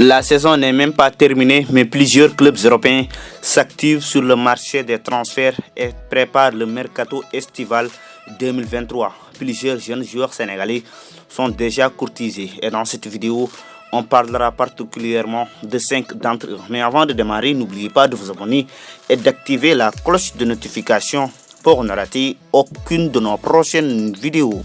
La saison n'est même pas terminée, mais plusieurs clubs européens s'activent sur le marché des transferts et préparent le mercato estival 2023. Plusieurs jeunes joueurs sénégalais sont déjà courtisés et dans cette vidéo, on parlera particulièrement de 5 d'entre eux. Mais avant de démarrer, n'oubliez pas de vous abonner et d'activer la cloche de notification pour ne rater aucune de nos prochaines vidéos.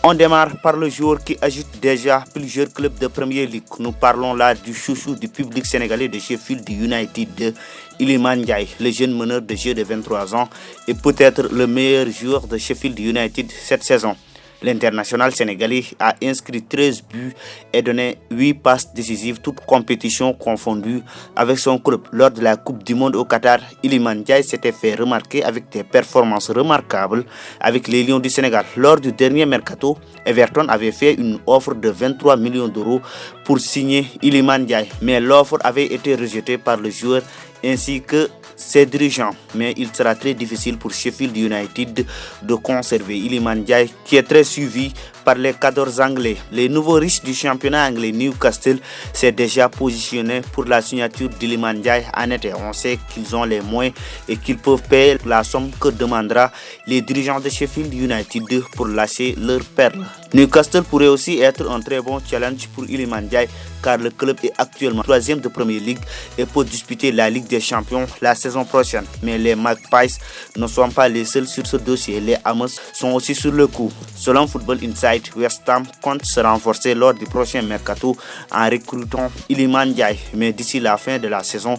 On démarre par le joueur qui agite déjà plusieurs clubs de Premier League. Nous parlons là du chouchou du public sénégalais de Sheffield United, Iliman Ndiaye, le jeune meneur de jeu de 23 ans et peut-être le meilleur joueur de Sheffield United cette saison. L'international sénégalais a inscrit 13 buts et donné 8 passes décisives, toutes compétitions confondues avec son club. Lors de la Coupe du Monde au Qatar, Iliman Ndiaye s'était fait remarquer avec des performances remarquables avec les Lions du Sénégal. Lors du dernier mercato, Everton avait fait une offre de 23 millions d'euros pour signer Iliman Ndiaye, mais l'offre avait été rejetée par le joueur ainsi que ses dirigeants. Mais il sera très difficile pour Sheffield United de conserver Iliman Ndiaye, qui est très suivi par les cadors anglais. Les nouveaux riches du championnat anglais, Newcastle, s'est déjà positionné pour la signature d'Iliman Ndiaye en été. On sait qu'ils ont les moyens et qu'ils peuvent payer la somme que demandera les dirigeants de Sheffield United pour lâcher leur perle. Newcastle pourrait aussi être un très bon challenge pour Iliman Ndiaye car le club est actuellement 3e de Premier League et peut disputer la Ligue des Champions la saison prochaine. Mais les Magpies ne sont pas les seuls sur ce dossier. Les Hammers sont aussi sur le coup. Selon Football Insight, West Ham compte se renforcer lors du prochain mercato en recrutant Iliman Ndiaye. Mais d'ici la fin de la saison,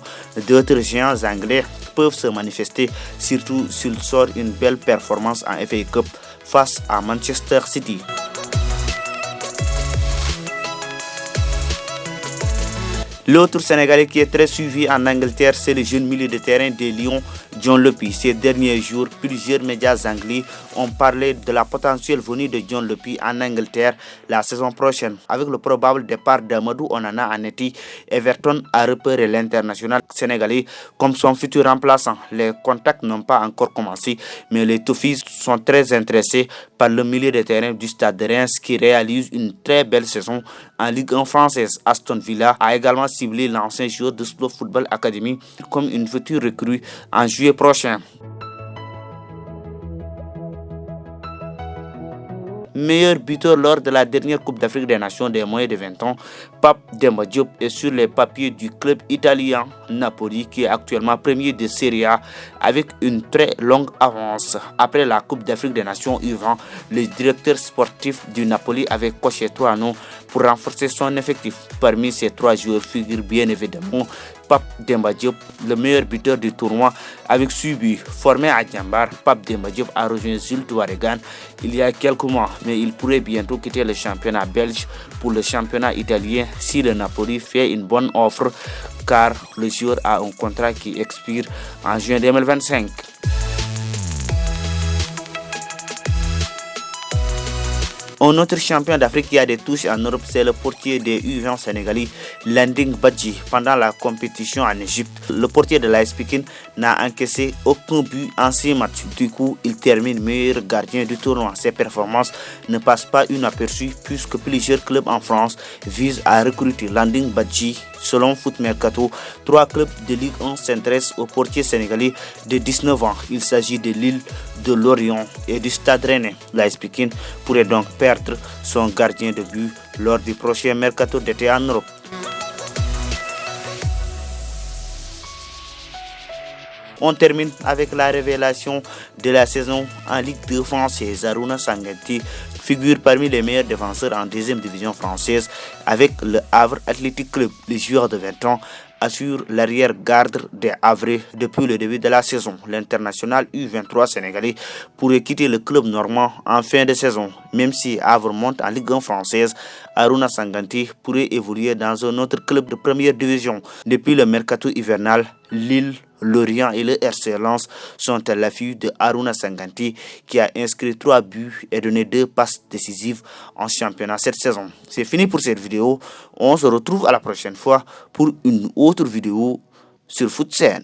d'autres géants anglais peuvent se manifester, surtout s'il sort une belle performance en FA Cup face à Manchester City. L'autre Sénégalais qui est très suivi en Angleterre, c'est le jeune milieu de terrain des Lions, John Lopy. Ces derniers jours, plusieurs médias anglais ont parlé de la potentielle venue de John Lopy en Angleterre la saison prochaine. Avec le probable départ d'Amadou Onana en été, Everton a repéré l'international sénégalais comme son futur remplaçant. Les contacts n'ont pas encore commencé, mais les Toffees sont très intéressés par le milieu de terrain du Stade de Reims qui réalise une très belle saison en Ligue 1 française. Aston Villa a également ciblé l'ancien joueur de Slow Football Academy comme une future recrue en juillet prochain. Meilleur buteur lors de la dernière Coupe d'Afrique des Nations des moins de 20 ans, Pape Demba Diop est sur les papiers du club italien Napoli qui est actuellement premier de Serie A avec une très longue avance. Après la Coupe d'Afrique des Nations U20, le directeur sportif du Napoli avait coché 3 noms pour renforcer son effectif. Parmi ces 3 joueurs figure bien évidemment Pape Demba Diop, le meilleur buteur du tournoi avec 6 buts. Formé à Djambar, Pape Demba Diop a rejoint Zulte Waregem il y a quelques mois, mais il pourrait bientôt quitter le championnat belge pour le championnat italien si le Napoli fait une bonne offre car le joueur a un contrat qui expire en juin 2025. Un autre champion d'Afrique qui a des touches en Europe, c'est le portier des U20 sénégalais, Landing Badji. Pendant la compétition en Égypte, le portier de l'AS Pikine n'a encaissé aucun but en 6 matchs. Du coup, il termine meilleur gardien du tournoi. Ses performances ne passent pas inaperçues puisque plusieurs clubs en France visent à recruter Landing Badji. Selon Foot Mercato, 3 clubs de Ligue 1 s'intéressent au portier sénégalais de 19 ans. Il s'agit de Lille, de Lorient et du Stade Rennais. L'AS Pikine pourrait donc perdre son gardien de but lors du prochain mercato d'été en Europe. On termine avec la révélation de la saison en Ligue 2 française. Harouna Sangaré figure parmi les meilleurs défenseurs en 2e division française avec le Havre Athletic Club. Le joueur de 20 ans assure l'arrière-garde des Havrais depuis le début de la saison. L'international U23 sénégalais pourrait quitter le club normand en fin de saison. Même si Havre monte en Ligue 1 française, Harouna Sangaré pourrait évoluer dans un autre club de première division. Depuis le mercato hivernal, Lille, Lorient et le RC Lens sont à l'affût de Harouna Sangaré qui a inscrit 3 buts et donné 2 passes décisives en championnat cette saison. C'est fini pour cette vidéo. On se retrouve à la prochaine fois pour une autre vidéo sur FootScene.